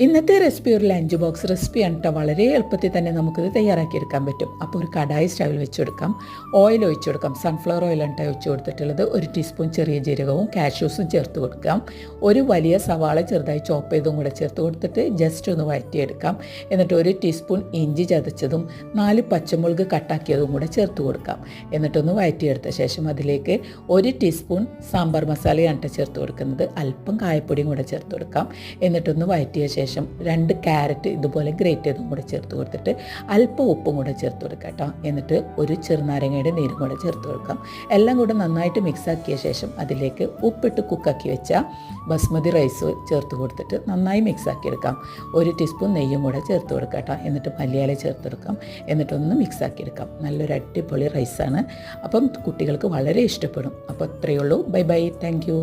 ഇന്നത്തെ റെസിപ്പി ഒരു lunch box റെസിപ്പിയാണ് കേട്ടോ. വളരെ എളുപ്പത്തിൽ തന്നെ നമുക്കിത് തയ്യാറാക്കിയെടുക്കാൻ പറ്റും. അപ്പോൾ ഒരു കടായി സ്റ്റവിൽ വെച്ച് കൊടുക്കാം. ഓയിൽ ഒഴിച്ചു കൊടുക്കാം. സൺഫ്ലവർ ഓയിലാണ് ഒഴിച്ചു കൊടുത്തിട്ടുള്ളത്. 1 ടീസ്പൂൺ ചെറിയ ജീരകവും കാഷ്യൂസും ചേർത്ത് കൊടുക്കാം. ഒരു വലിയ സവാള ചെറുതായി ചോപ്പ് ചെയ്തും കൂടെ ചേർത്ത് കൊടുത്തിട്ട് ജസ്റ്റ് ഒന്ന് വഴറ്റിയെടുക്കാം. എന്നിട്ട് 1 ടീസ്പൂൺ ഇഞ്ചി ചതച്ചതും 4 പച്ചമുളക് കട്ടാക്കിയതും കൂടെ ചേർത്ത് കൊടുക്കാം. എന്നിട്ടൊന്ന് വഴറ്റിയെടുത്ത ശേഷം അതിലേക്ക് 1 ടീസ്പൂൺ സാമ്പാർ മസാലയാണ് ചേർത്ത് കൊടുക്കുന്നത്. അല്പം കായപ്പൊടിയും കൂടെ ചേർത്ത് കൊടുക്കാം. എന്നിട്ടൊന്ന് വഴറ്റിയ ശേഷം 2 ക്യാരറ്റ് ഇതുപോലെ ഗ്രേറ്റ് ചെയ്തും കൂടെ ചേർത്ത് കൊടുത്തിട്ട് അല്പം ഉപ്പും കൂടെ ചേർത്ത് കൊടുക്കാം കേട്ടോ. എന്നിട്ട് ഒരു ചെറുനാരങ്ങയുടെ നീരും കൂടെ ചേർത്ത് കൊടുക്കാം. എല്ലാം കൂടെ നന്നായിട്ട് മിക്സാക്കിയ ശേഷം അതിലേക്ക് ഉപ്പിട്ട് കുക്കാക്കി വെച്ച ബസ്മതി റൈസ് ചേർത്ത് കൊടുത്തിട്ട് നന്നായി മിക്സാക്കി എടുക്കാം. 1 ടീസ്പൂൺ നെയ്യും കൂടെ ചേർത്ത് കൊടുക്കാം കേട്ടോ. എന്നിട്ട് മല്ലിയില ചേർത്ത് കൊടുക്കാം. എന്നിട്ടൊന്ന് മിക്സാക്കി എടുക്കാം. നല്ലൊരു അടിപൊളി റൈസാണ്. അപ്പം കുട്ടികൾക്ക് വളരെ ഇഷ്ടപ്പെടും. അപ്പോൾ ഇത്രയേ ഉള്ളൂ. Bye bye. Thank you.